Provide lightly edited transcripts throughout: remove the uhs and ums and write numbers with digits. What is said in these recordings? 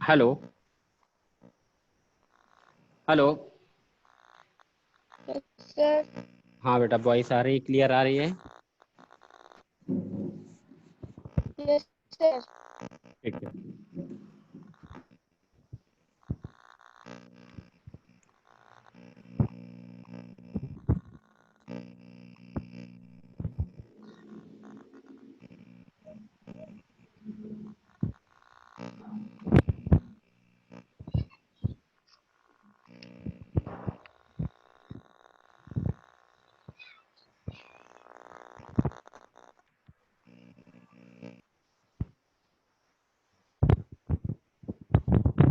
Hello hello. Sir हाँ बेटा, voice आ रही है, क्लियर आ रही है? Yes sir. ठीक है।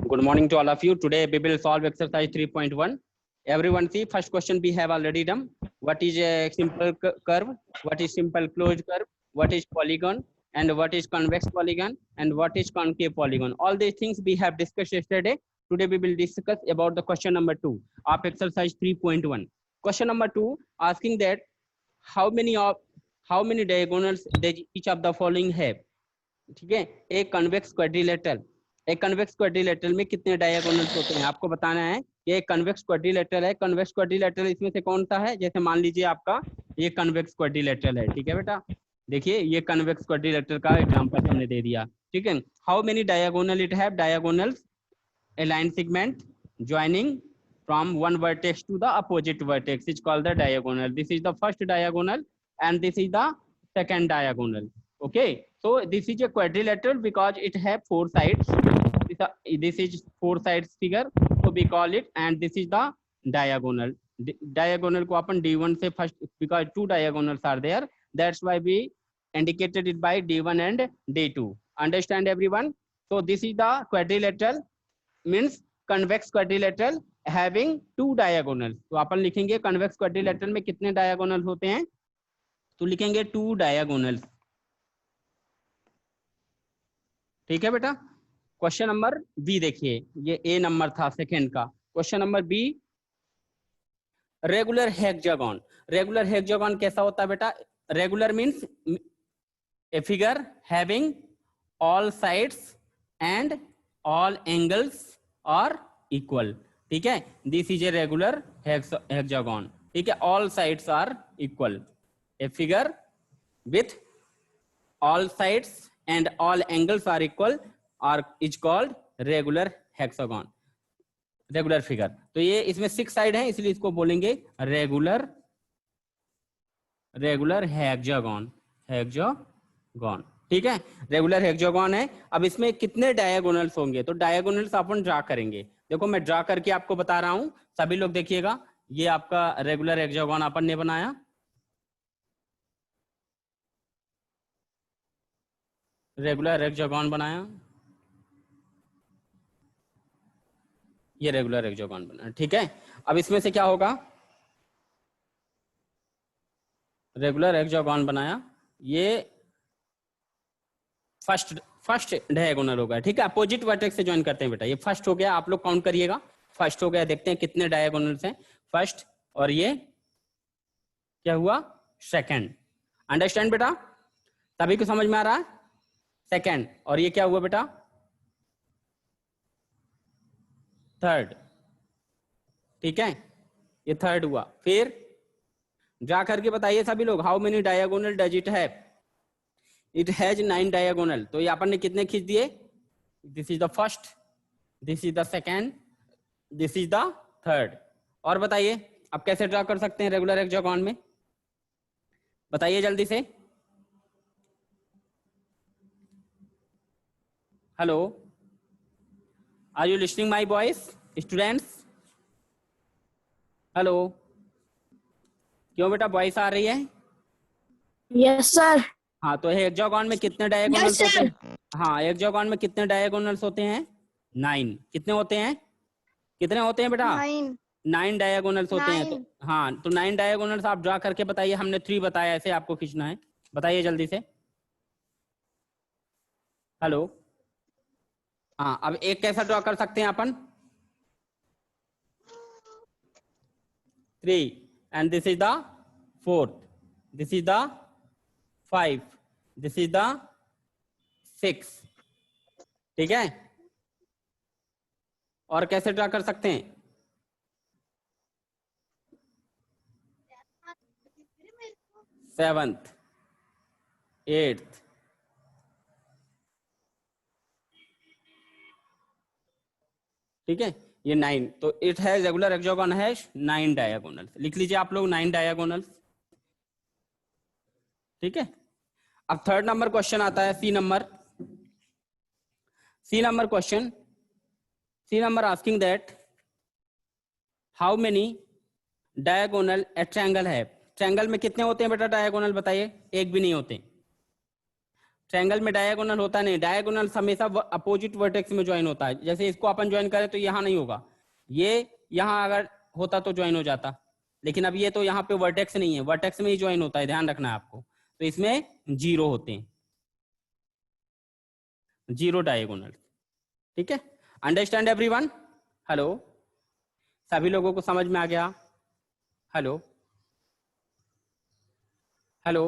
Good morning to all of you. Today we will solve exercise 3.1. Everyone see, first question we have already done. What is a simple curve? What is simple closed curve? What is polygon? And what is convex polygon? And what is concave polygon? All these things we have discussed yesterday. Today we will discuss about the question number 2 of exercise 3.1. Question number 2 asking that how many diagonals does each of the following have? ठीक है, एक convex quadrilateral, एक convex quadrilateral में कितने diagonals होते हैं आपको बताना है। ये कन्वेक्स क्वाड्रिलेटरल है। कन्वेक्स क्वाड्रिलेटरल इसमें से कौन सा है? जैसे मान लीजिए आपका ये कन्वेक्स क्वाड्रिलेटरल है। ठीक है बेटा, देखिए ये कन्वेक्स क्वाड्रिलेटरल का एग्जांपल हमने दे दिया। ठीक है, how many diagonal it have? Diagonals a line segment joining from one vertex to the opposite vertex is called the diagonal. This is the first diagonal and this is the second diagonal. Okay, so this is a quadrilateral because it have four sides. This is four sides figure, so we call it, and this is the diagonal. Diagonal को अपन D1 से first, because two diagonals are there, that's why we indicated it by D1 and D2. Understand everyone? So this is the quadrilateral, means convex quadrilateral having two diagonals. तो अपन लिखेंगे convex quadrilateral में कितने diagonals होते हैं, तो लिखेंगे two diagonals. ठीक है बेटा। क्वेश्चन नंबर बी देखिए, ये ए नंबर था सेकंड का। Question number B, regular hexagon. Regular hexagon कैसा होता है बेटा? Regular means a figure having all sides and all angles are equal. ठीक है, this is a regular hexagon. ठीक है, all sides are equal. A figure with all sides and all angles are equal or is called regular hexagon, regular figure. तो ये इसमें 6 side है, इसलिए इसको बोलेंगे रेगुलर हेक्सागोन। हेक्सागोन, ठीक है, रेगुलर हेक्सागोन है। अब इसमें कितने डायगोनल्स होंगे? तो डायगोनल्स अपन ड्रा करेंगे। देखो मैं ड्रा करके आपको बता रहा हूं, सभी लोग देखिएगा। ये आपका रेगुलर हेक्सागोन अपन ने बनाया, रेगुलर हेक्सागोन बनाया, ये रेगुलर हेक्सागोन बना। ठीक है, अब इसमें से क्या होगा? रेगुलर हेक्सागोन बनाया, ये फर्स्ट डायगोनल होगा। ठीक है, अपोजिट वर्टेक्स से ज्वाइन करते हैं बेटा। ये फर्स्ट हो गया, आप लोग काउंट करिएगा। फर्स्ट हो गया, देखते हैं कितने डायगोनल्स हैं फर्स्ट, और ये क्या हुआ? सेकंड। अंडरस्टैंड बेटा? सभी को समझ में आ रहा है? सेकंड, और ये क्या हुआ बेटा? थर्ड। ठीक है, ये थर्ड हुआ। फिर ड्रा करके बताइए सभी लोग, how many diagonal does it have? It has 9 diagonal. तो ये अपन ने कितने खींच दिए? This is the first, this is the second, this is the third. और बताइए अब कैसे ड्रा कर सकते हैं रेगुलर हेक्सागोन में? बताइए जल्दी से। Hello, are you listening my voice students? Hello, क्यों बेटा वॉइस आ रही है? Yes sir. हाँ, तो हेक्सागोन में कितने डायगोनल्स होते हैं? हाँ, हेक्सागोन में कितने डायगोनल्स होते हैं? 9। कितने होते हैं? कितने होते हैं बेटा? 9 डायगोनल्स होते हैं। तो हाँ, तो 9 डायगोनल्स आप ड्रा करके बताइए। हमने 3 बताया, ऐसे आपको खींचना है। बताइए जल्दी से। हेलो, हाँ, अब एक कैसा ड्रा कर सकते हैं अपन? 3, and this is the 4th, this is the 5, this is the 6। ठीक है, और कैसे ड्रा कर सकते हैं? सेवंथ, एट्थ, ठीक है, ये 9, तो it has regular hexagon has 9 diagonal. लिख लीजिए आप लोग 9 डायगोनल, ठीक है। अब थर्ड नंबर क्वेश्चन आता है, C number question, C number asking that how many diagonal a triangle है। ट्रायंगल में कितने होते हैं बेटा डायगोनल, बताइए? एक भी नहीं होते। ट्रायंगल में डायगोनल होता नहीं, डायगोनल हमेशा अपोजिट वर्टेक्स में ज्वाइन होता है। जैसे इसको अपन ज्वाइन करें तो यहाँ नहीं होगा, ये यहाँ अगर होता तो ज्वाइन हो जाता, लेकिन अब ये तो यहाँ पे वर्टेक्स नहीं है, वर्टेक्स में ही ज्वाइन होता है, ध्यान रखना है आपको। तो इसमें 0 होते हैं, 0 डायगोनल, ठीक है। Understand everyone? हेलो, सभी लोगों को समझ में आ गया? Hello hello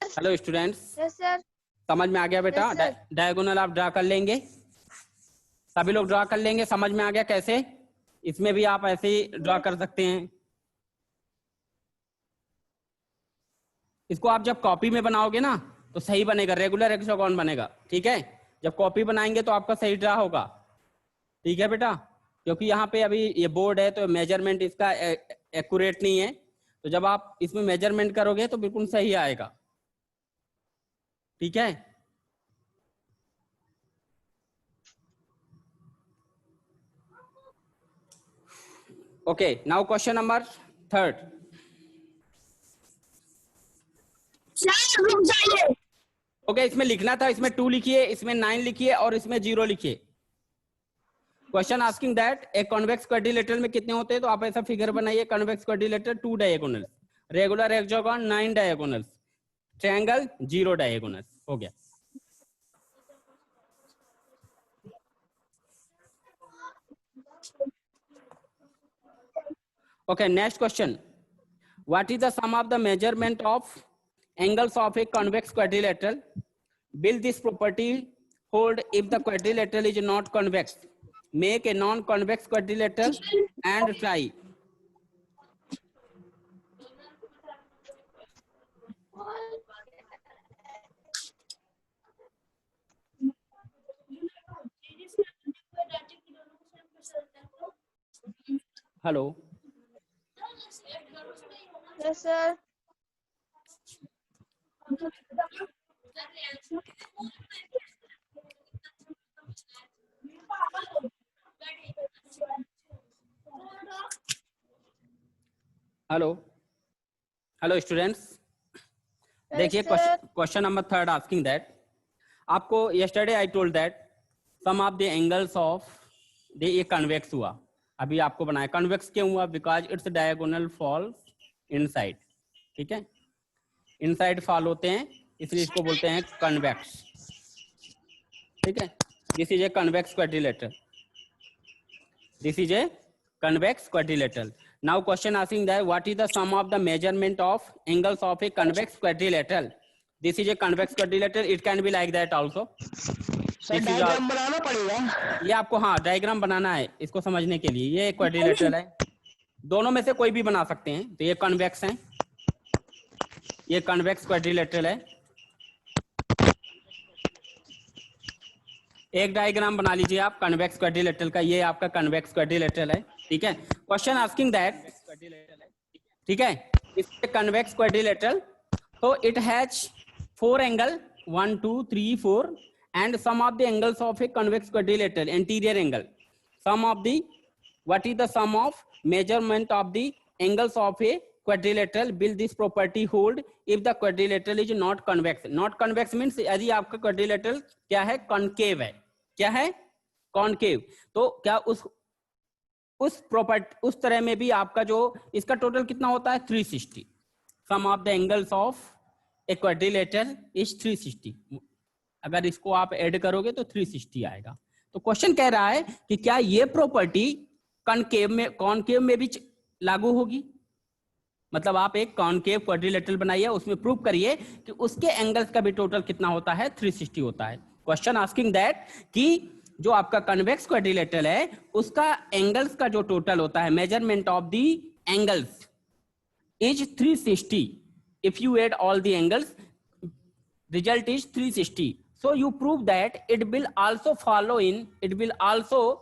hello students, yes sir. समझ में आ गया बेटा? Yes, sir. डायगोनल आप ड्रा कर लेंगे, सभी लोग ड्रा कर लेंगे, समझ में आ गया कैसे? इसमें भी आप ऐसे ही ड्रा कर सकते हैं। इसको आप जब कॉपी में बनाओगे ना तो सही बनेगा, रेगुलर हेक्सागोन बनेगा, ठीक है। जब कॉपी बनाएंगे तो आपका सही ड्रा होगा, ठीक है बेटा। क्योंकि यहाँ पे अभी ये बोर्ड है तो मेजरमेंट इसका एक्यूरेट नहीं है, तो जब आप इसमें मेजरमेंट करोगे तो बिल्कुल सही आएगा, ठीक है। Okay, now question number third. रुक जाइए। ओके, इसमें लिखना था, इसमें 2 लिखिए, इसमें 9 लिखिए और इसमें 0 लिखिए। Question asking that a convex quadrilateral में कितने होते हैं, तो आप ऐसा फिगर बनाइए, convex quadrilateral 2 diagonal, regular hexagon 9 diagonal, triangle 0 diagonal. हो गया। Okay, next question. What is the sum of the measurement of angles of a convex quadrilateral? Will this property hold if the quadrilateral is not convex? Make a non-convex quadrilateral and try. Hello. Yes sir. Hello hello students, देखिए question number third asking that, आपको yesterday I told that sum of the angles of the, ये convex हुआ, अभी आपको बनाया। Convex क्यों हुआ? Because it's diagonal falls inside, ठीक है, इनसाइड फॉल होते हैं, इसलिए इसको बोलते हैं कन्वेक्स, ठीक है। This is A convex quadrilateral, this is A convex quadrilateral. Now question asking that what is the sum of the measurement of angles of a convex quadrilateral? This is a convex quadrilateral, it can be like that also. Sir diagram बनाना पड़ेगा, ये आपको, हाँ diagram बनाना है इसको समझने के लिए। ये क्वाड्रिलेटरल है, दोनों में से कोई भी बना सकते हैं, तो ये कन्वेक्स है, ये कन्वेक्स क्वाड्रिलेटरल है। एक डायग्राम बना लीजिए आप कन्वेक्स क्वाड्रिलेटरल का, ये आपका कन्वेक्स क्वाड्रिलेटरल है, ठीक है। क्वेश्चन आस्किंग दैट, ठीक है, इसके कन्वेक्स क्वाड्रिलेटरल, तो it has 4 angle 1 2 3 4 and sum of the angles of a convex quadrilateral, interior angle, sum of the, what is the sum of measurement of the angles of a quadrilateral? Will this property hold if the quadrilateral is not convex? Not convex means यदि आपका quadrilateral क्या है, concave है, क्या है, concave, तो क्या उस प्रॉपर्टी, उस तरह में भी आपका जो इसका टोटल कितना होता है, 360, sum of the angles of a quadrilateral is 360, अगर इसको आप ऐड करोगे तो 360 आएगा। तो क्वेश्चन कह रहा है कि क्या ये प्रॉपर्टी कॉनकेव में भी लागू होगी? मतलब आप एक कॉनकेव क्वाड्रिलेटरल बनाइए, उसमें प्रूव करिए कि उसके एंगल्स का भी टोटल कितना होता है, 360 होता है। क्वेश्चन आस्किंग दैट कि जो आपका कन्वेक्स क्वाड्रिलेटरल है उसका एंगल्स का जो टोटल होता है, measurement of the angles is 360. If you add all the angles, result is 360. So you prove that it will also follow in, it will also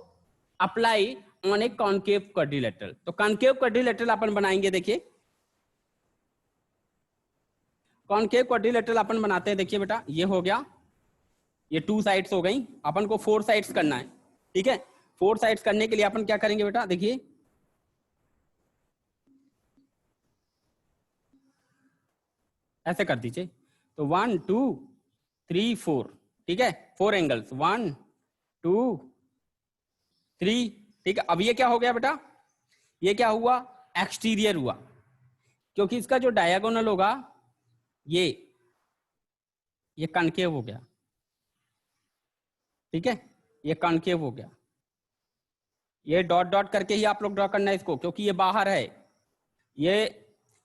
apply on a concave quadrilateral. तो concave quadrilateral अपन बनाएंगे, देखिए concave quadrilateral अपन बनाते हैं। देखिए बेटा, ये हो गया, ये 2 साइड्स हो गई, अपन को 4 साइड्स करना है, ठीक है। 4 साइड्स करने के लिए अपन क्या करेंगे बेटा, देखिए ऐसे कर दीजिए। तो 1 2 3 4, ठीक है, 4 एंगल्स 1 2 3, ठीक है। अब ये क्या हो गया बेटा, ये क्या हुआ, एक्सटीरियर हुआ, क्योंकि इसका जो डायगोनल होगा ये कॉनकेव हो गया, ठीक है, ये कॉनकेव हो गया। ये डॉट डॉट करके ही आप लोग ड्रॉ करना है इसको, क्योंकि ये बाहर है। ये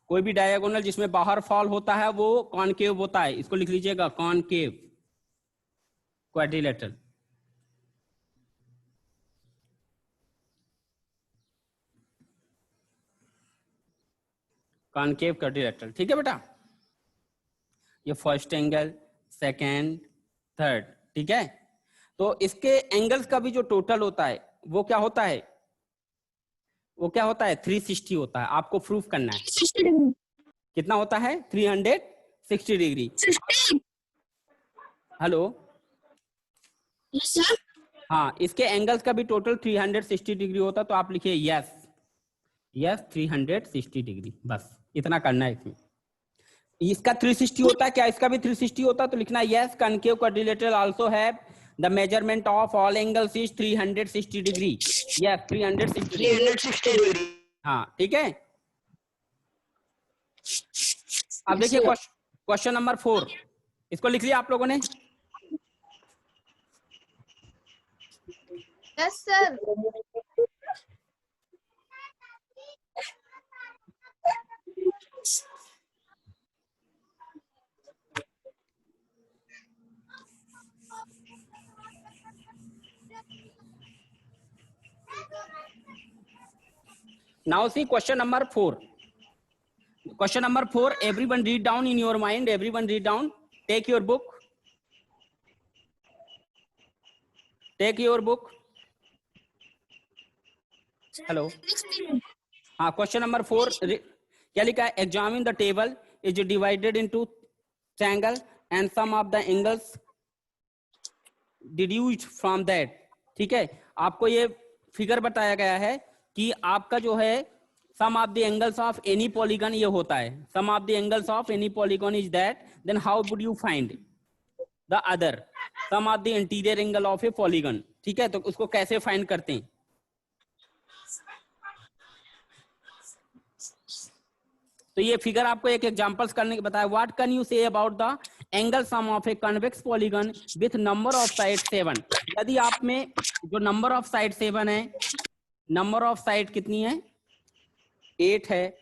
कोई भी डायगोनल जिसमें बाहर फॉल होता है वो कॉनकेव होता है, इसको लिख लीजिएगा कॉनकेव क्वाड्रिलेटरल। कॉनकेव क्वाड्रिलेटरल, ठीक है बेटा। ये फर्स्ट एंगल, सेकेंड, थर्ड, ठीक है। तो इसके एंगल्स का भी जो टोटल होता है वो क्या होता है, वो क्या होता है, 360 होता है। आपको प्रूफ करना है 60 डिग्री। कितना होता है, 360 डिग्री। 60। Hello, yes sir. हाँ, इसके एंगल्स का भी टोटल 360 डिग्री होता है। तो आप लिखिए यस, यस 360 डिग्री, बस इतना करना है इसमें। इसका 360 होता है क्या, इसका भी 360 होता है, तो लिखना yes concave quadrilateral also have the measurement of all angles is 360 degree. Yes 360 degree, हाँ ठीक है। अब देखिए क्वेश्चन नंबर 4, इसको लिख लिया आप लोगों ने। Yes sir. Now see question number 4. Question number 4, everyone read down in your mind, everyone read down. Take your book. Take your book. Hello. हाँ, question number 4 क्या लिखा है, examine the table is divided into triangle and sum of the angles deduced from that. ठीक है, आपको ये figure बताया गया है कि आपका जो है sum of the angles of any polygon ये होता है, sum of the angles of any polygon is that, then how would you find the other sum of the interior angle of a polygon. ठीक है, तो उसको कैसे find करते हैं। तो ये फिगर आपको एक एग्जांपल्स करने के बताया। What can you say about the angle sum of a convex polygon with number of side 7। यदि आप में जो नंबर ऑफ साइड 7 है, नंबर ऑफ साइड कितनी है 8 है,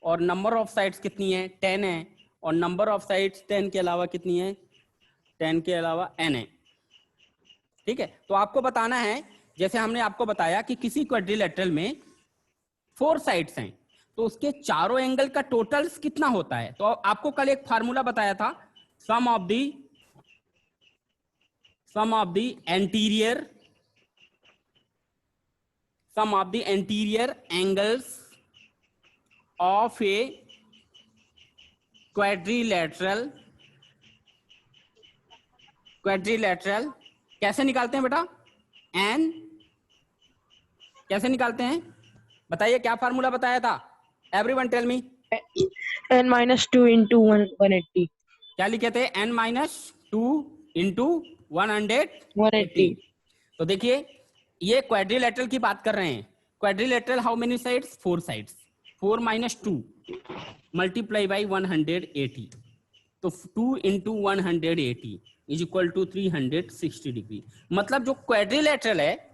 और नंबर ऑफ साइड्स कितनी है 10 है, और नंबर ऑफ साइड्स 10 के अलावा कितनी है, 10 के अलावा n है। ठीक है, तो आपको बताना है, जैसे हमने आपको बताया कि किसी क्वाड्रिलेटरल में 4 साइड्स हैं, तो उसके चारों एंगल का टोटल्स कितना होता है। तो आपको कल एक फार्मूला बताया था, sum of the anterior angles of a quadrilateral कैसे निकालते हैं बेटा, एन कैसे निकालते हैं बताइए, क्या फार्मूला बताया था, everyone tell me. n-2 into 180। क्या लिखे थे, n-2 into 180। तो देखिए ये क्वाड्रिलेटरल की बात कर रहे हैं। Quadrilateral how many sides, 4 sides, 4 - 2 multiply by 180, तो 2 into 180 is equal to 360 degree. मतलब जो क्वाड्रिलेटरल है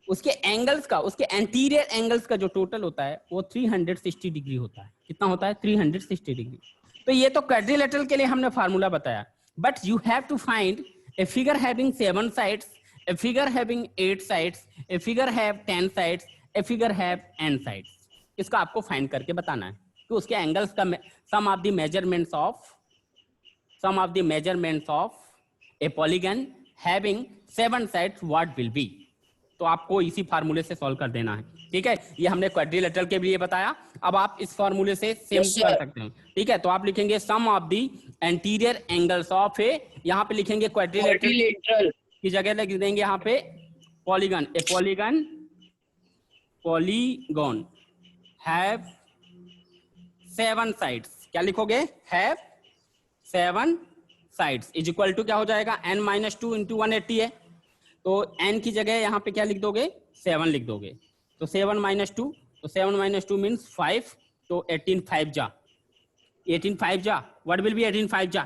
उसके एंगल्स का, उसके एंटीरियर एंगल्स का जो टोटल होता है वो 360 डिग्री होता है। कितना होता है, 360 डिग्री। तो ये तो क्वाड्रिलेटरल के लिए हमने फार्मूला बताया, but you have to find a figure having 7 sides A figure having 8 sides, a figure have 10 sides, a figure have n sides. इसका आपको फाइंड करके बताना है कि उसके एंगल्स का sum of the measurements of a polygon having 7 sides what will be. तो आपको इसी फार्मूले से सॉल्व कर देना है. ठीक है, ये हमने क्वाड्रिलेटरल के लिए बताया. अब आप इस फार्मूले से सेम कर सकते हैं. ठीक है, तो आप लिखेंगे sum of the anterior angles of a, यहाँ पे लिखेंगे क्वाड्रिलेटरल की जगह लिख देंगे यहाँ पे polygon. A polygon have 7 sides. क्या लिखोगे? Have 7 sides is equal to क्या हो जाएगा? n-2 इंटू 180 है, तो n की जगह यहाँ पे क्या लिख दोगे? 7 लिख दोगे. तो 7-2, तो 7-2 मीन्स 5, तो 18 5 जा, 18 5 जा, व्हाट विल बी 18 5 जा?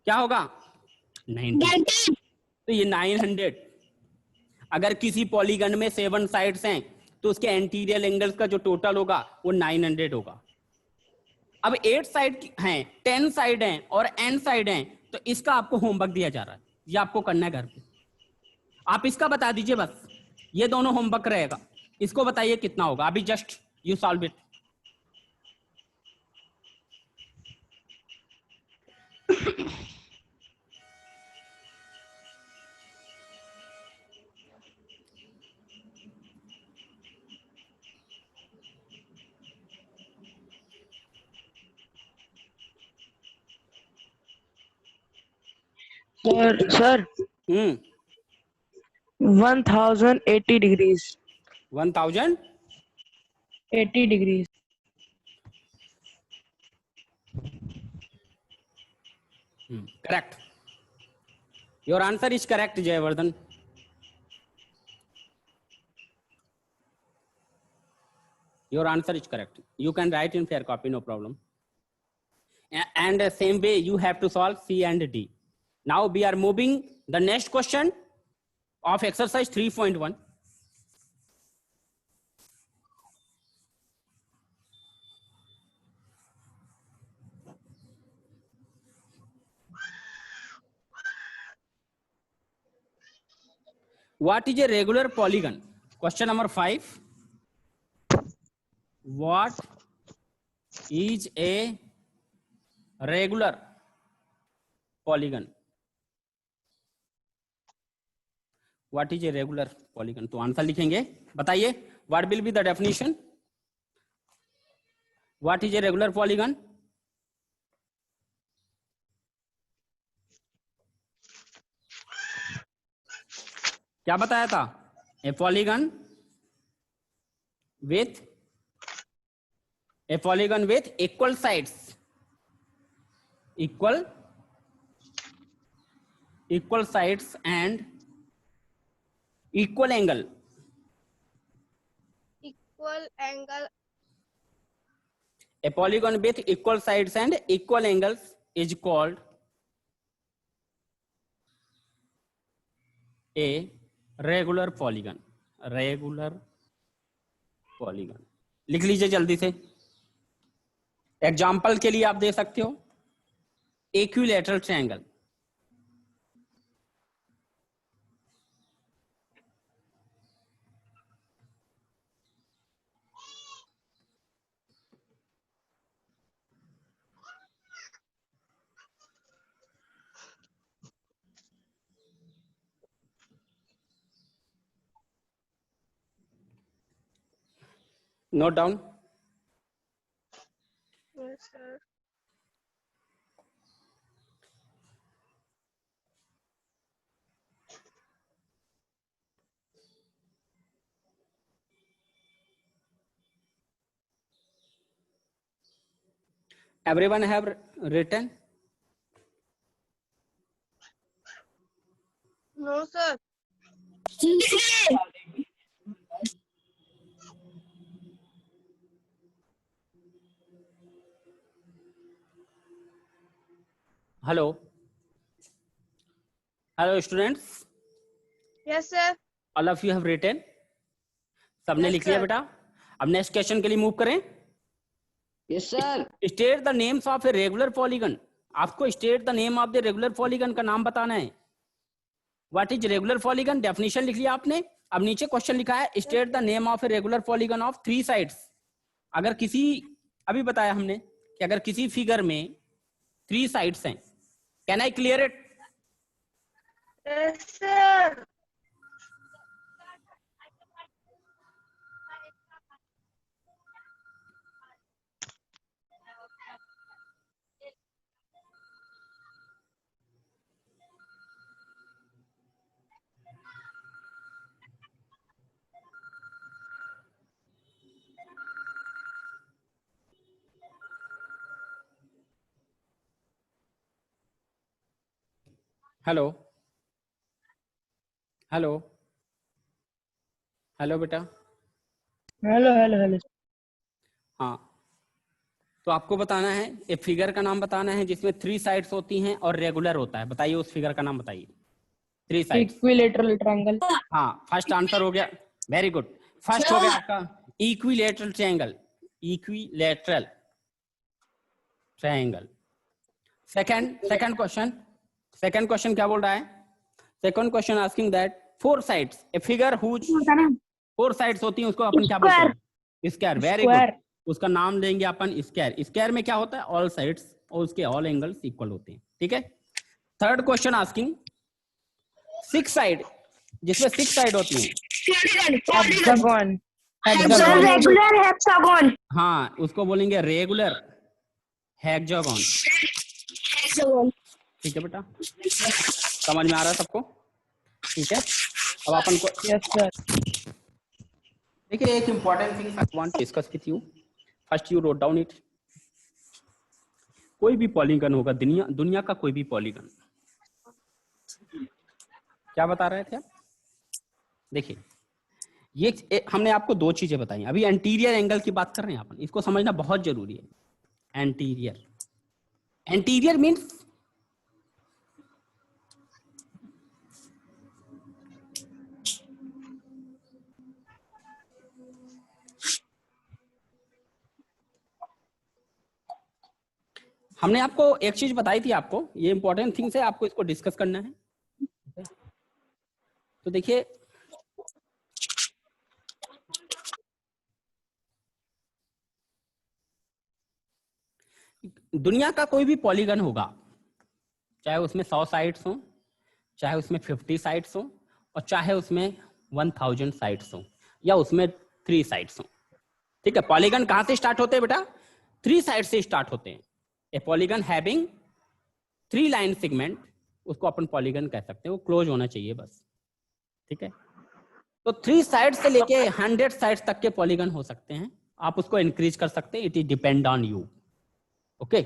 क्या होगा? 90. तो ये 900. अगर किसी पॉलीगन में 7 साइड्स हैं तो उसके एंटीरियर एंगल्स का जो टोटल होगा वो 900 होगा. अब 8 साइड हैं, 10 साइड हैं और n साइड हैं, तो इसका आपको होमवर्क दिया जा रहा है, ये आपको करना है घर पे. आप इसका बता दीजिए बस, ये दोनों होमवर्क रहेगा. इसको बताइए कितना होगा. अभी just you solve it. Sir, 1080 degrees. 1000 80 degrees. Correct. Your answer is correct, Jayavardhan. Your answer is correct. You can write in fair copy, no problem. And the same way you have to solve C and D. Now we are moving the next question of exercise 3.1. What is a regular polygon? Question number 5. What is a regular polygon? What is a regular polygon? तो answer लिखेंगे. बताइए, what will be the definition? What is a regular polygon? क्या बताया था? A polygon with equal sides, equal sides and equal angle. A polygon with equal sides and equal angles is called a regular polygon. Regular polygon. लिख लीजिए जल्दी से. Example के लिए आप दे सकते हो equilateral triangle. Note down. Yes, sir. Everyone have written? No, sir. Hello. Hello students. Yes, sir. All of you have written? सबने Yes, लिख लिया sir. बेटा. अब नेक्स्ट क्वेश्चन के लिए मूव करें. Yes, sir. State the names of a regular polygon. आपको state the name of the regular polygon का नाम बताना है. What is regular polygon, definition लिख लिया आपने। अब नीचे क्वेश्चन लिखा है state the name of a regular polygon of 3 sides. अगर किसी, अभी बताया हमने कि अगर किसी फिगर में 3 साइड्स हैं, can I clear it? Yes, sir. Hello hello hello बेटा। Hello hello hello. हाँ, तो आपको बताना है, एक फिगर का नाम बताना है जिसमें 3 साइड्स होती हैं और रेगुलर होता है। बताइए उस फिगर का नाम बताइए। 3 साइड्स। Equilateral triangle. हाँ, फर्स्ट आंसर हो गया, वेरी गुड। फर्स्ट हो गया आपका equilateral triangle, equilateral triangle. Second question क्या बोल रहा है? Second question asking that 4 sides, a figure whose 4 sides होती हैं उसको अपन क्या बोलते हैं? स्क्वायर। वेरी गुड, उसका नाम देंगे अपन स्क्वायर। स्क्वायर में क्या होता है? ऑल साइड्स और उसके ऑल एंगल्स इक्वल होते हैं। ठीक है। थर्ड क्वेश्चन आस्किंग 6 साइड, जिसमें 6 साइड होती हैं। हेक्सागोन। Regular hexagon. हाँ, उसको बोलेंगे रेगुलर हेक्सागोन। Hexagon. ठीक है बेटा, समझ में आ रहा है सबको? ठीक है। अब अपन को यस सर। देखिए, एक important thing I want to discuss with you. First you wrote down it. कोई भी पॉलीगन होगा, दुनिया का कोई भी पॉलीगन, क्या बता रहे थे आप? देखिए, ये हमने आपको 2 चीजें बताई। अभी एंटीरियर एंगल की बात कर रहे हैं अपन, इसको समझना बहुत जरूरी है। एंटीरियर मीन्स हमने आपको एक चीज बताई थी आपको, ये इंपॉर्टेंट थिंग्स है, आपको इसको डिस्कस करना है। तो देखिए, दुनिया का कोई भी पॉलीगन होगा, चाहे उसमें 100 साइड्स हो, चाहे उसमें 50 साइड्स हो, और चाहे उसमें 1000 साइड्स हो, या उसमें 3 साइड्स हो। ठीक है। पॉलीगन कहां से स्टार्ट होते हैं बेटा? 3 साइड से स्टार्ट होते हैं। ए पॉलीगन हैविंग 3 लाइन सेगमेंट, उसको अपन पॉलीगन कह सकते हैं। वो क्लोज होना चाहिए बस। ठीक है। तो 3 साइड से लेके 100 साइड तक के पॉलीगन हो सकते हैं। आप उसको इंक्रीज कर सकते हैं, it is depend on you. Okay,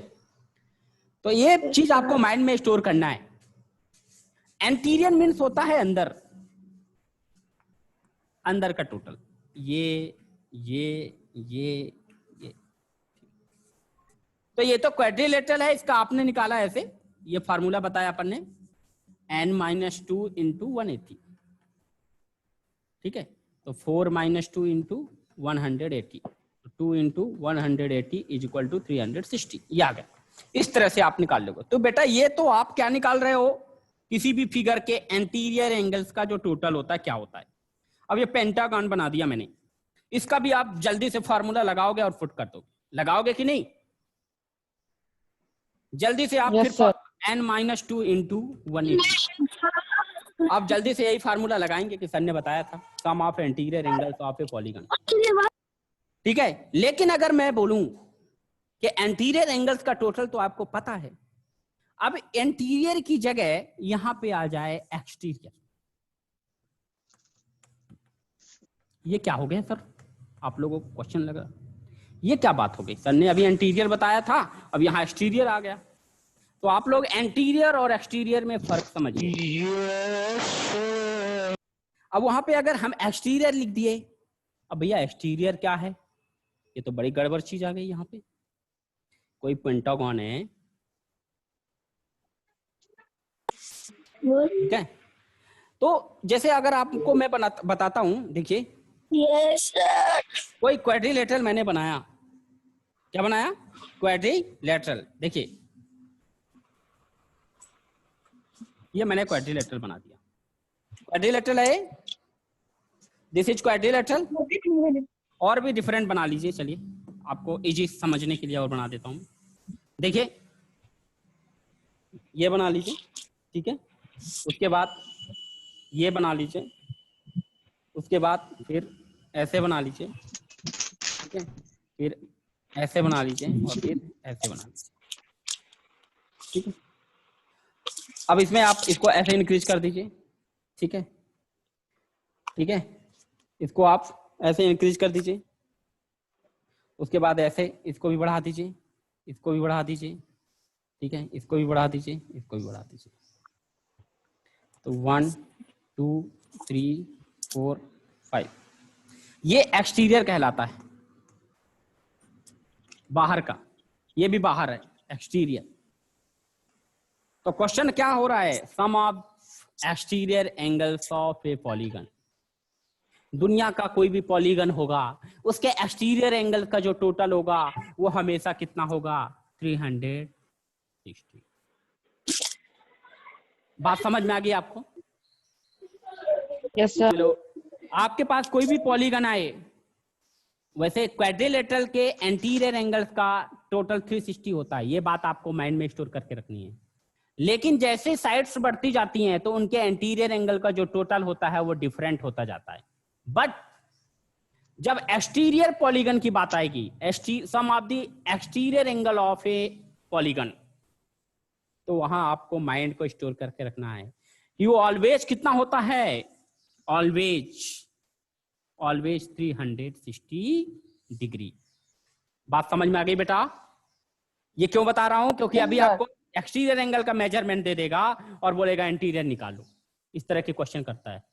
तो ये चीज आपको माइंड में स्टोर करना है। एंटीरियर मीन्स होता है अंदर, अंदर का टोटल, ये तो ये तो क्वाड्रिलेटरल है, इसका आपने निकाला ऐसे, ये फार्मूला बताया अपन ने, n-2 इंटू 180। ठीक है। तो 4-2 into 180, 2 into 180 is equal to 360। ये आ गया। इस तरह से आप निकाल लोगे। तो बेटा ये तो आप क्या निकाल रहे हो? किसी भी फिगर के एंटीरियर एंगल्स का जो टोटल होता है क्या होता है। अब ये पेंटागन बना दिया मैंने, इसका भी आप जल्दी से फार्मूला लगाओगे और फुट कर दोगे। लगाओगे कि नहीं? जल्दी से आप Yes, फिर n-2 इंटू 180, आप जल्दी से यही फार्मूला लगाएंगे कि सर ने बताया था, sum of anterior angles of a polygon. ठीक है। लेकिन अगर मैं बोलूं कि एंटीरियर एंगल्स का टोटल तो आपको पता है, अब एंटीरियर की जगह यहां पे आ जाए एक्सटीरियर, ये क्या हो गया सर? आप लोगों को क्वेश्चन लगा, ये क्या बात हो गई? सर ने अभी एंटीरियर बताया था, अब यहाँ एक्सटीरियर आ गया। तो आप लोग एंटीरियर और एक्सटीरियर में फर्क समझिए। अब वहां पे अगर हम एक्सटीरियर लिख दिए, अब भैया एक्सटीरियर क्या है? ये तो बड़ी गड़बड़ चीज आ गई यहाँ पे। कोई पेंटागन है, ठीक है। तो जैसे अगर आपको मैं बताता हूं, देखिए, कोई क्वाड्रिलेटरल मैंने बनाया, क्या बनाया? क्वाड्रिलेटरल। देखिए, ये मैंने क्वाड्रिलेटरल बना दिया। क्वाड्रिलेटरल है, दिस इज क्वाड्रिलेटरल। और भी डिफरेंट बना लीजिए, चलिए आपको इजी समझने के लिए और बना देता हूं। देखिए ये बना लीजिए, ठीक है, उसके बाद ये बना लीजिए, उसके बाद फिर ऐसे बना लीजिए, ठीक है, फिर ऐसे बना लीजिए और फिर ऐसे बना लीजिए, ठीक है। अब इसमें आप इसको ऐसे इंक्रीज कर दीजिए, ठीक है, ठीक है, इसको आप ऐसे इंक्रीज कर दीजिए, उसके बाद ऐसे इसको भी बढ़ा दीजिए, इसको भी बढ़ा दीजिए, ठीक है, इसको भी बढ़ा दीजिए, इसको भी बढ़ा दीजिए। तो 1 2 3 4 5 ये एक्सटीरियर कहलाता है, बाहर का, ये भी बाहर है, एक्सटीरियर। तो क्वेश्चन क्या हो रहा है, sum of exterior angles of a polygon. दुनिया का कोई भी पॉलीगन होगा, उसके एक्सटीरियर एंगल का जो टोटल होगा वो हमेशा कितना होगा, 360। बात समझ में आ गई आपको? Yes sir. चलो, आपके पास कोई भी पॉलीगन आए, वैसे क्वाड्रिलेटरल के एंटीरियर एंगल्स का टोटल 360 होता है, ये बात आपको माइंड में स्टोर करके रखनी है। लेकिन जैसे साइड्स बढ़ती जाती हैं तो उनके एंटीरियर एंगल का जो टोटल होता है वो डिफरेंट होता जाता है। बट जब एक्सटीरियर पॉलीगन की बात आएगी, sum of the exterior angle of a polygon, तो वहां आपको माइंड को स्टोर करके रखना है कि वो ऑलवेज कितना होता है, ऑलवेज 360 डिग्री। बात समझ में आ गई बेटा? ये क्यों बता रहा हूं, क्योंकि अभी आपको एक्सटीरियर एंगल का मेजरमेंट दे देगा और बोलेगा इंटीरियर निकालो, इस तरह के क्वेश्चन करता है,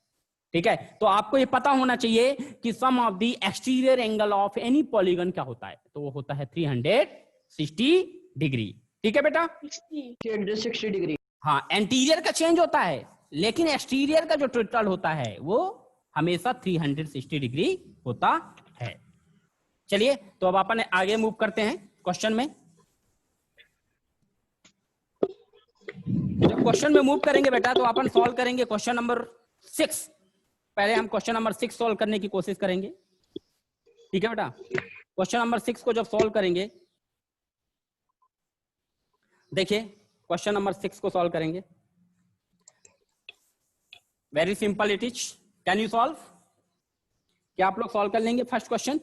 ठीक है। तो आपको ये पता होना चाहिए कि sum of the exterior angle of any polygon क्या होता है, तो वो होता है 360 डिग्री, ठीक है बेटा? 360 डिग्री। हाँ, एंटीरियर का चेंज होता है, लेकिन एक्सटीरियर का जो टोटल होता है वो हमेशा 360 डिग्री होता है। चलिए, तो अब अपन आगे मूव करते हैं क्वेश्चन में। जब क्वेश्चन में मूव करेंगे बेटा, तो अपन सॉल्व करेंगे क्वेश्चन नंबर 6। पहले हम क्वेश्चन नंबर 6 सॉल्व करने की कोशिश करेंगे, ठीक है बेटा? क्वेश्चन नंबर 6 को जब सॉल्व करेंगे, देखिए क्वेश्चन नंबर 6 को सॉल्व करेंगे, very simple it is. Can you solve? क्या आप लोग सॉल्व कर लेंगे फर्स्ट क्वेश्चन?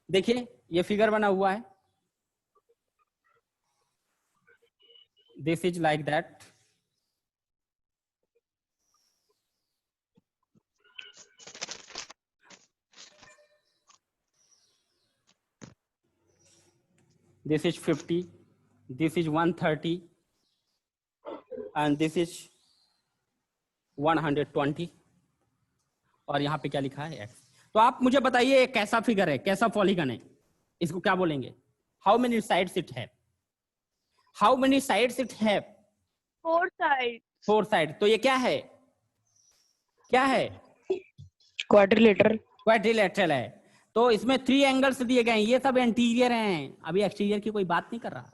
देखिए ये फिगर बना हुआ है, this is like that, this is 50, this is 130 and this is 120 और यहाँ पे क्या लिखा है x। तो आप मुझे बताइए कैसा फिगर है, कैसा पॉलीगन है, इसको क्या बोलेंगे? How many sides it have? How many sides it have? 4 sides. 4 side. तो ये क्या है, क्या है? क्वाड्रिलेटरल। क्वाड्रिलेटरल है। तो इसमें 3 एंगल्स दिए गए हैं, ये सब एंटीरियर हैं, अभी एक्सटीरियर की कोई बात नहीं कर रहा,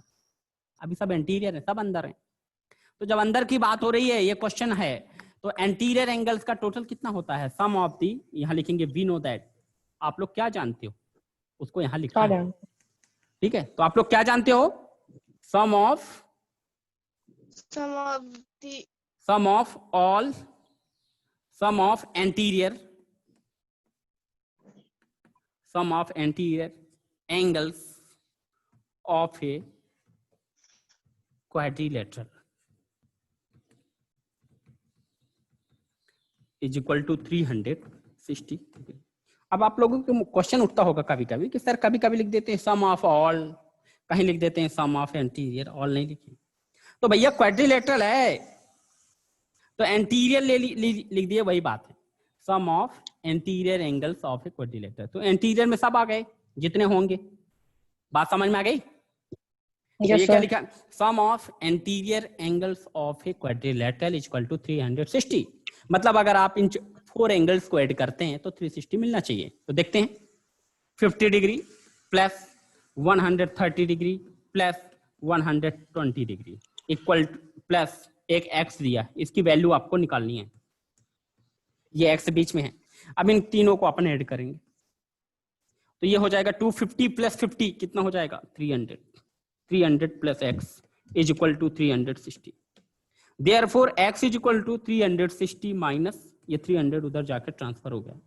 अभी सब एंटीरियर है, सब अंदर है। तो जब अंदर की बात हो रही है, ये क्वेश्चन है, तो एंटीरियर एंगल्स का टोटल कितना होता है, सम ऑफ दी, यहाँ लिखेंगे वी नो दैट। आप लोग क्या जानते हो उसको यहाँ लिखा है, ठीक है? तो आप लोग क्या जानते हो, sum of all, sum of anterior, sum of anterior angles of a quadrilateral is equal to 360। अब आप लोगों को क्वेश्चन उठता होगा कभी कभी कि सर कभी कभी लिख देते हैं सम ऑफ ऑल, कहीं लिख देते हैं सम ऑफ एंटीरियर, ऑल नहीं लिखे। तो भैया क्वाड्रिलेटरल है तो एंटीरियर लिख दिए, वही बात है, sum of anterior angles of a quadrilateral. तो एंटीरियर में सब आ गए जितने होंगे, बात समझ में आ गई? Yes, ये क्या sir. लिखा, sum of anterior angles of a quadrilateral is equal to 360। मतलब अगर आप इन 4 एंगल्स को ऐड करते हैं तो 360 मिलना चाहिए। तो देखते हैं, 50 degree plus 130 degree plus 120 degree equal plus एक एक्स दिया, इसकी वैल्यू आपको निकालनी है। ये एक्स बीच में है। अब इन तीनों को अपन ऐड करेंगे तो ये हो जाएगा 250 प्लस 50 कितना हो जाएगा 300। 300 plus X is equal to 360। Therefore x is equal to 360 minus ये 300 उधर जाकर ट्रांसफर हो गया।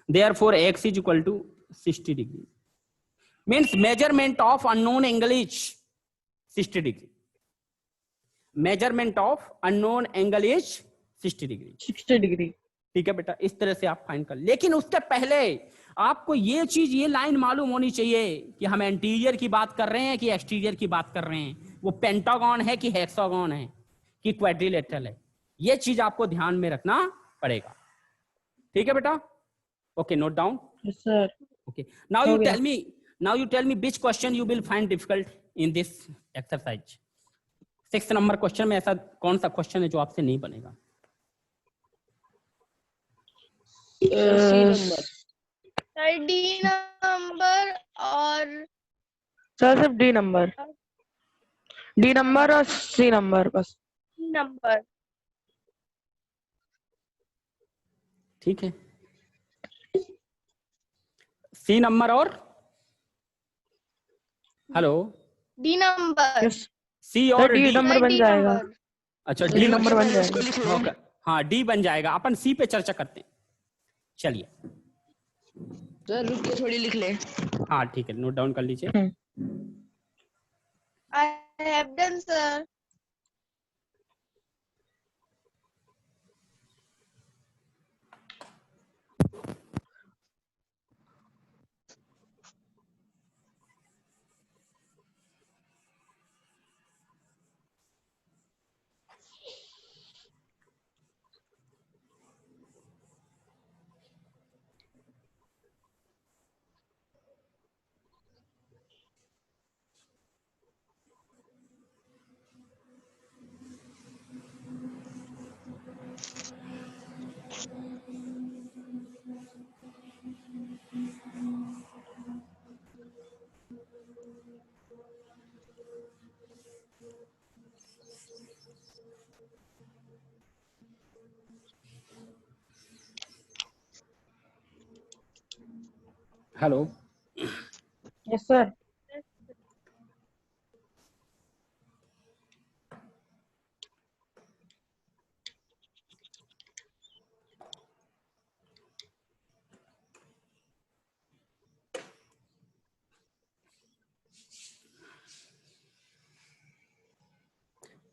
Therefore x is equal to 60 degree means measurement of unknown angle is 60 degree. Measurement of unknown angle is 60 degree. 60 degree. ठीक है बेटा, इस तरह से आप फाइंड कर, लेकिन उससे पहले आपको ये चीज, ये लाइन मालूम होनी चाहिए कि हम एंटीरियर की बात कर रहे हैं कि एक्सटीरियर की बात कर रहे हैं, वो पेंटागन है कि हेक्सागन है कि क्वाड्रिलेटरल है, ये चीज आपको ध्यान में रखना पड़ेगा। ठीक है बेटा, okay, note down. Yes sir. Okay, now हो यू गया। Tell me which question you will find difficult in this exercise। 6 number question में ऐसा कौन सा क्वेश्चन है जो आपसे नहीं बनेगा? C number. Sir D number और सर सिर्फ डी नंबर और सी नंबर बस। नंबर। ठीक है, सी नंबर और hello D number. Yes C और डी डी। नंबर बन डी जाएगा। नंबर। अच्छा, डी नंबर बन जाएगा। लिख लो। ओके, हाँ डी बन जाएगा, अपन सी पे चर्चा करते हैं। चलिए, सर रुक के थोड़ी लिख ले। हाँ ठीक है, नोट डाउन कर लीजिए। I have done, sir. Hello, yes sir.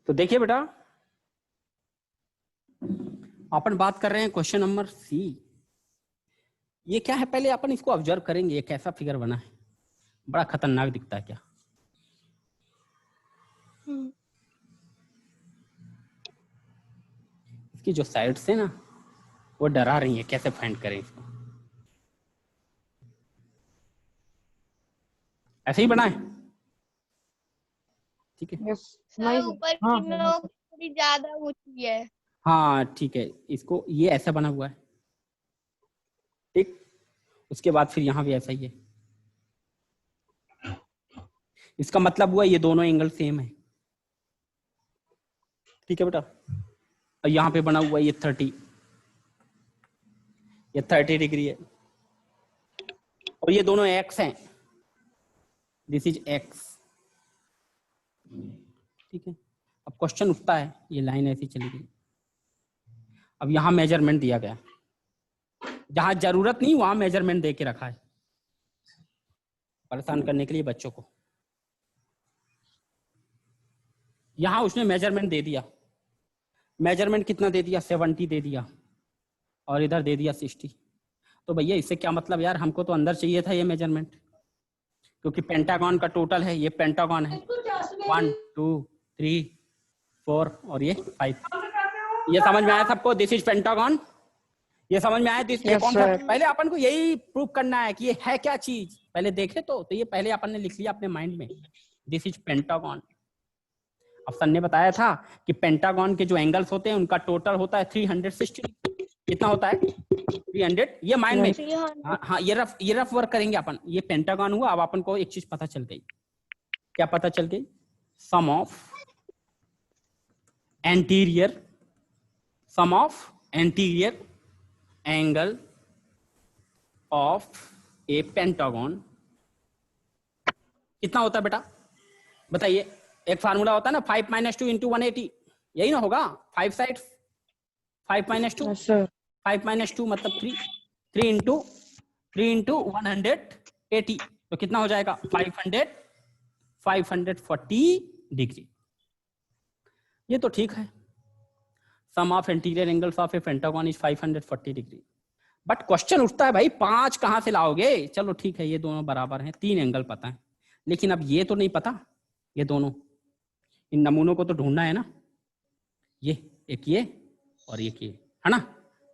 तो देखिए बेटा, अपन बात कर रहे हैं क्वेश्चन नंबर सी। ये क्या है, पहले अपन इसको ऑब्जर्व करेंगे, ये कैसा फिगर बना है, बड़ा खतरनाक दिखता है क्या? इसकी जो साइड्स है ना वो डरा रही है, कैसे फाइंड करें इसको? ऐसे ही बना है, ठीक है। यस सर ऊपर हाँ, की नोक थोड़ी ज्यादा ऊंची है। हाँ ठीक है, इसको ये ऐसा बना हुआ है, ठीक। उसके बाद फिर यहाँ भी ऐसा ही है, इसका मतलब हुआ ये दोनों एंगल सेम है, ठीक है बेटा। और यहाँ पे बना हुआ है ये 30 डिग्री है, और ये दोनों एक्स हैं, दिस इज एक्स, ठीक है। अब क्वेश्चन उठता है, ये लाइन ऐसी चली गई, अब यहाँ मेजरमेंट दिया गया, जहां जरूरत नहीं वहां मेजरमेंट दे के रखा है, परेशान करने के लिए बच्चों को। यहां उसने मेजरमेंट दे दिया, मेजरमेंट कितना दे दिया, 70 दे दिया, और इधर दे दिया 60। तो भैया इससे क्या मतलब यार, हमको तो अंदर चाहिए था ये मेजरमेंट, क्योंकि पेंटागन का टोटल है, ये पेंटागन है, 1 2 3 4 और ये 5। ये समझ में आया सबको? दिस इज पेंटागन, ये समझ में आया? दिस ये Yes, कौन सा? sir. पहले अपन को यही प्रूव करना है कि ये है क्या चीज, पहले देखे तो ये पहले अपन ने लिख लिया अपने माइंड में, दिस इज पेंटागन। अब सर ने बताया था कि पेंटागन के जो एंगल्स होते हैं उनका टोटल होता है 360। कितना होता है? 300। ये माइंड में, हाँ ये रफ वर्क करेंगे अपन। ये पेंटागन हुआ। अब अपन को एक चीज पता चल गई, क्या पता चल गई? Sum of interior angle of a pentagon कितना होता है बेटा, बताइए। एक फार्मूला होता है ना, 5 - 2 × 180, यही ना होगा। 5 साइड 5 - 2, Yes, sir. 5 - 2 मतलब 3, 3 × 180, तो कितना हो जाएगा 540 डिग्री। ये तो ठीक है, sum of interior angles of a pentagon is 540 degree. But question उठता है भाई 5 कहां से लाओगे? चलो ठीक है, ये दोनों बराबर हैं, 3 एंगल पता है, लेकिन अब ये तो नहीं पता। ये दोनों, इन नमूनों को तो ढूंढना है ना, ये एक ये और एक ये, है ना,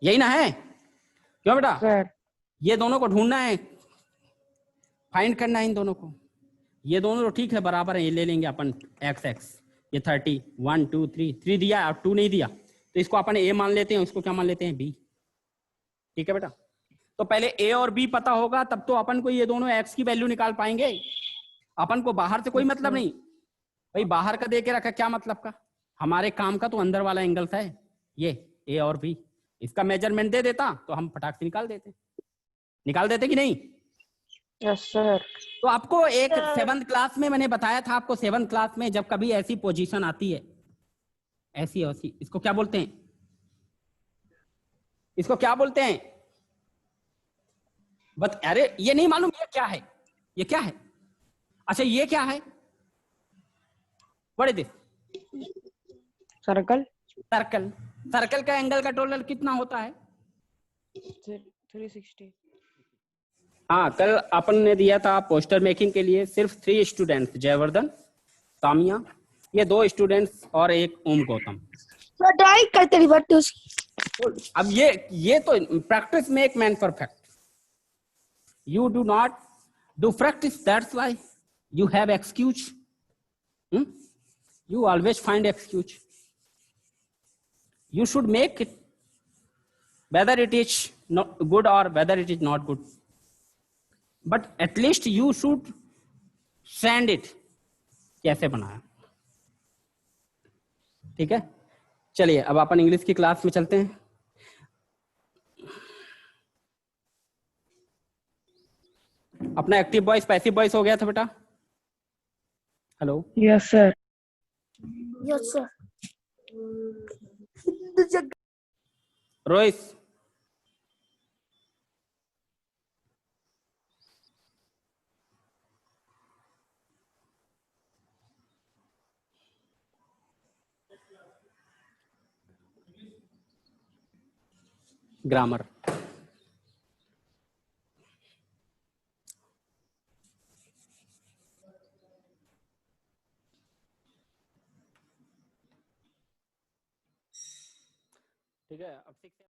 यही ना है? क्यों बेटा? Sir. ये दोनों को ढूंढना है, फाइंड करना है इन दोनों को। ये दोनों तो ठीक है, बराबर है, ये ले लेंगे अपन एक्स एक्स। ये 30, 1 2 3 दिया और 2 नहीं दिया, तो इसको अपन ए मान लेते हैं, इसको क्या मान लेते हैं, बी। ठीक है बेटा, तो पहले ए और बी पता होगा तब तो अपन को ये दोनों एक्स की वैल्यू निकाल पाएंगे। अपन को बाहर से कोई मतलब नहीं भाई, बाहर का दे के रखा क्या मतलब का, हमारे काम का तो अंदर वाला एंगल था ये ए और बी। इसका मेजरमेंट दे देता तो हम फटाक से निकाल देते कि नहीं? Yes, sir. तो आपको एक 7th क्लास में मैंने बताया था, आपको 7th क्लास में जब कभी ऐसी पोजीशन आती है, ऐसी ऐसी, इसको क्या बोलते हैं, इसको क्या बोलते हैं? बट अरे ये नहीं मालूम, ये क्या है, ये क्या है? अच्छा ये क्या है, what is this? Circle. Circle. Circle का एंगल का टोटल कितना होता है? 360. हाँ, कल अपन ने दिया था पोस्टर मेकिंग के लिए सिर्फ 3 स्टूडेंट्स, जयवर्धन, सामिया, ये 2 स्टूडेंट्स और एक ओम गौतम। ड्राइंग करते रिवर्ट अब ये तो practice make man perfect. You do not do practice, that's why you have excuse. You always find excuse. You should make it, whether it is not good or whether it is not good, but at least you should send it कैसे बनाया। ठीक है, चलिए अब अपन English की class में चलते हैं। अपना एक्टिव वॉइस पैसिव वॉइस हो गया था बेटा? Hello, Yes, sir. Yes sir. Royce, grammar. ठीक है, अब 6